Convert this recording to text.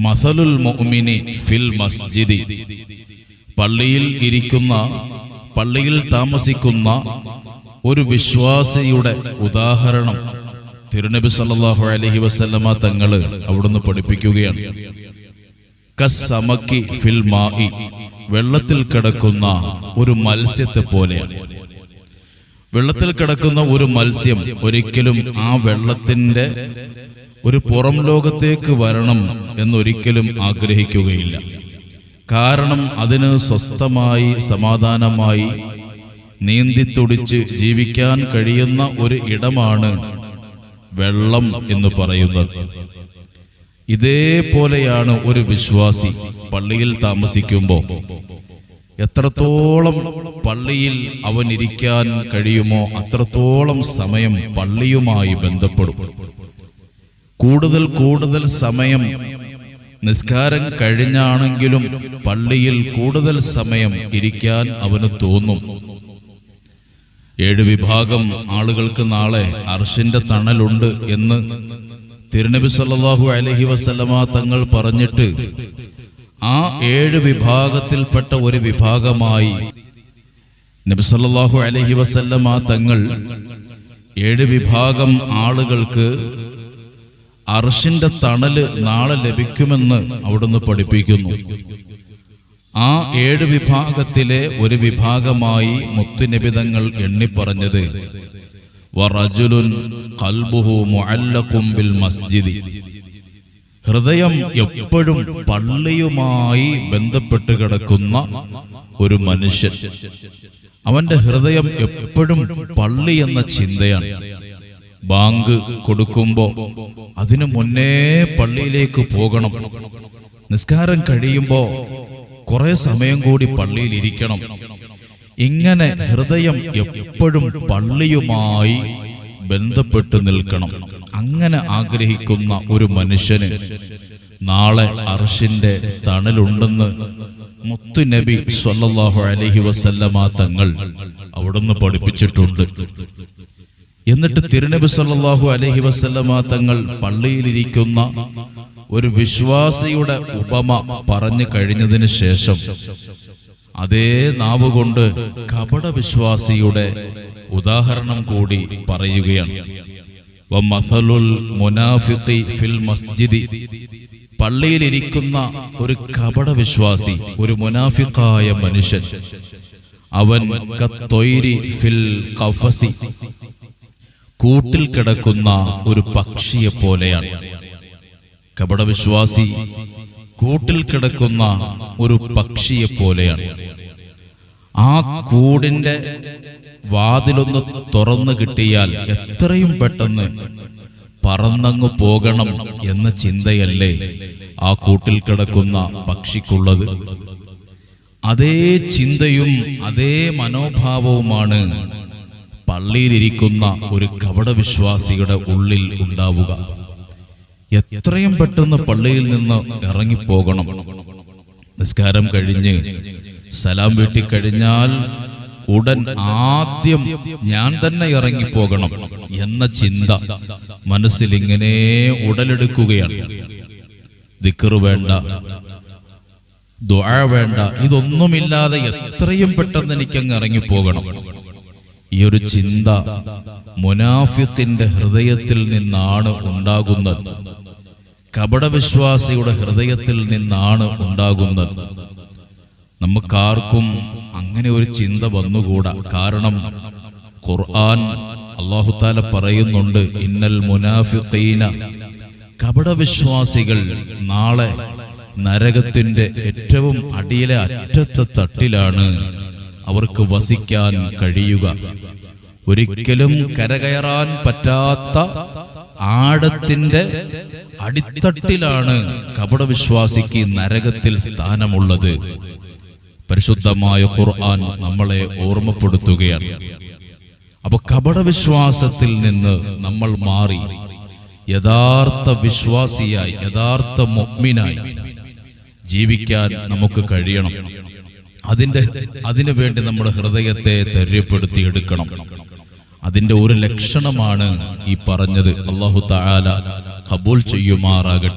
മസലുൽ മുഅ്മിനി ഫിൽ മസ്ജിദി, പള്ളിയിൽ താമസിക്കുന്ന ഒരു വിശ്വാസിയുടെ ഉദാഹരണം തിരുനബി സല്ലല്ലാഹു അലൈഹി വസല്ലമ തങ്ങൾ അവിടുന്ന് പഠിപ്പിക്കുകയാണ്. കസ്സമക്കി ഫിൽ മാഇ, വെള്ളത്തിൽ കിടക്കുന്ന ഒരു മത്സ്യത്തെ പോലെയാണ്. വെള്ളത്തിൽ കിടക്കുന്ന ഒരു മത്സ്യം ഒരിക്കലും ആ വെള്ളത്തിന്റെ ഒരു പുറം ലോകത്തേക്ക് വരണം എന്നൊരിക്കലും ആഗ്രഹിക്കുകയില്ല. കാരണം അതിന് സ്വസ്ഥമായി സമാധാനമായി നീന്തിത്തുടിച്ച് ജീവിക്കാൻ കഴിയുന്ന ഒരു ഇടമാണ് വെള്ളം എന്ന് പറയുന്നത്. ഇതേപോലെയാണ് ഒരു വിശ്വാസി പള്ളിയിൽ താമസിക്കുമ്പോൾ എത്രത്തോളം പള്ളിയിൽ അവൻ ഇരിക്കാൻ കഴിയുമോ അത്രത്തോളം സമയം പള്ളിയുമായി ബന്ധപ്പെടും. കൂടുതൽ സമയം നിസ്കാരം കഴിഞ്ഞാണെങ്കിലും പള്ളിയിൽ കൂടുതൽ സമയം ഇരിക്കാൻ അവന് തോന്നും. 7 വിഭാഗം ആളുകൾക്ക് നാളെ അർശിന്റെ തണലുണ്ട് എന്ന് തിരുനബി സല്ലല്ലാഹു അലൈഹി വസല്ലമ തങ്ങൾ പറഞ്ഞിട്ട് ആ 7 വിഭാഗത്തിൽപ്പെട്ട ഒരു വിഭാഗമായി നബി സല്ലല്ലാഹു അലൈഹി വസല്ലമ തങ്ങൾ 7 വിഭാഗം ആളുകൾക്ക് അർശിന്റെ തണല് നാളെ ലഭിക്കുമെന്ന് അവിടുന്ന് പഠിപ്പിക്കുന്നു. ആ 7 വിഭാഗത്തിലെ ഒരു വിഭാഗമായി മുത്തുനബി തങ്ങൾ എണ്ണിപ്പറഞ്ഞത് വറജുലുൻ ഖൽബുഹു മുഅല്ലഖും ബിൽ മസ്ജിദി, ഹൃദയം എപ്പോഴും പള്ളിയുമായി ബന്ധപ്പെട്ട് കിടക്കുന്ന ഒരു മനുഷ്യൻ. അവന്റെ ഹൃദയം എപ്പോഴും പള്ളി എന്ന ചിന്തയാണ്. ബാങ്ക് കൊടുക്കുമ്പോ അതിനു മുന്നേ പള്ളിയിലേക്ക് പോകണം. നിസ്കാരം കഴിയുമ്പോ കുറെ സമയം കൂടി പള്ളിയിൽ ഇരിക്കണം. ഇങ്ങനെ ഹൃദയം എപ്പോഴും പള്ളിയുമായി ബന്ധപ്പെട്ട് നിൽക്കണം. അങ്ങനെ ആഗ്രഹിക്കുന്ന ഒരു മനുഷ്യന് നാളെ അർശിന്റെ തണലുണ്ടെന്ന് മുത്തുനബി സ്വല്ലല്ലാഹു അലൈഹി വസല്ലമ തങ്ങൾ അവിടുന്ന് പഠിപ്പിച്ചിട്ടുണ്ട്. എന്നിട്ട് തിരുനബി സല്ലല്ലാഹു അലൈഹി വസല്ലമ തങ്ങൾ പള്ളിയിലിരിക്കുന്ന ഒരു വിശ്വാസിയുടെ ഉപമ പറഞ്ഞു കഴിഞ്ഞതിന് ശേഷം അതേ നാവുകൊണ്ട് കപട വിശ്വാസിയുടെ ഉദാഹരണം കൂടി പറയുകയാണ്. വമസലുൽ മുനാഫിഖി ഫിൽ മസ്ജിദി, പള്ളിയിലിരിക്കുന്ന ഒരു കപട വിശ്വാസി, ഒരു മുനാഫിഖായ മനുഷ്യൻ, അവൻ കത്തൊയ്രി ഫിൽ ഖഫസി, കൂട്ടിൽ കിടക്കുന്ന ഒരു പക്ഷിയെ പോലെയാണ്. കപടവിശ്വാസി കൂട്ടിൽ കിടക്കുന്ന ഒരു പക്ഷിയെ പോലെയാണ്. ആ കൂടിന്റെ വാതിലൊന്ന് തുറന്നു കിട്ടിയാൽ എത്രയും പെട്ടെന്ന് പറന്നങ്ങു പോകണം എന്ന ചിന്തയല്ലേ ആ കൂട്ടിൽ കിടക്കുന്ന പക്ഷിക്കുള്ളത്? അതേ ചിന്തയും അതേ മനോഭാവവുമാണ് പള്ളിയിലിരിക്കുന്ന ഒരു കപടവിശ്വാസിയുടെ ഉള്ളിൽ ഉണ്ടാവുക. എത്രയും പെട്ടെന്ന് പള്ളിയിൽ നിന്ന് ഇറങ്ങിപ്പോകണം. നിസ്കാരം കഴിഞ്ഞ് സലാം വീട്ടിക്കഴിഞ്ഞാൽ ഉടൻ ആദ്യം ഞാൻ തന്നെ ഇറങ്ങിപ്പോകണം എന്ന ചിന്ത മനസ്സിൽ ഇങ്ങനെ ഉടലെടുക്കുകയാണ്. ദിക്ർ വേണ്ട, ദുആ വേണ്ട, ഇതൊന്നുമില്ലാതെ എത്രയും പെട്ടെന്ന് എനിക്കങ്ങ് ഇറങ്ങിപ്പോകണം. ഈ ഒരു ചിന്ത മുനാഫിഖിന്റെ ഹൃദയത്തിൽ നിന്നാണ് ഉണ്ടാകുന്നത്. കപടവിശ്വാസിയുടെ ഹൃദയത്തിൽ നിന്നാണ് ഉണ്ടാകുന്നത്. നമുക്കാർക്കും അങ്ങനെ ഒരു ചിന്ത വന്നുകൂടാ. കാരണം ഖുർആൻ അല്ലാഹു തആല പറയുന്നുണ്ട്, ഇന്നൽ മുനാഫിഖീന, കപടവിശ്വാസികൾ നാളെ നരകത്തിന്റെ ഏറ്റവും അടിയിലെ അറ്റത്തെ തട്ടിലാണ് അവർക്ക് വസിക്കാൻ കഴിയുക. ഒരിക്കലും കരകയറാൻ പറ്റാത്ത ആഴത്തിന്റെ അടിത്തട്ടിലാണ് കപടവിശ്വാസിക്ക് നരകത്തിൽ സ്ഥാനമുള്ളത്. പരിശുദ്ധമായ ഖുർആൻ നമ്മളെ ഓർമ്മപ്പെടുത്തുകയാണ്. അപ്പൊ കപടവിശ്വാസത്തിൽ നിന്ന് നമ്മൾ മാറി യഥാർത്ഥ വിശ്വാസിയായി, യഥാർത്ഥ മുഅ്മിനായി ജീവിക്കാൻ നമുക്ക് കഴിയണം. അതിനു വേണ്ടി നമ്മുടെ ഹൃദയത്തെ ധൈര്യപ്പെടുത്തിയെടുക്കണം. അതിന്റെ ഒരു ലക്ഷണമാണ് ഈ പറഞ്ഞത്. അല്ലാഹു തആല ഖബൂൽ ചെയ്യുമാറാകട്ടെ.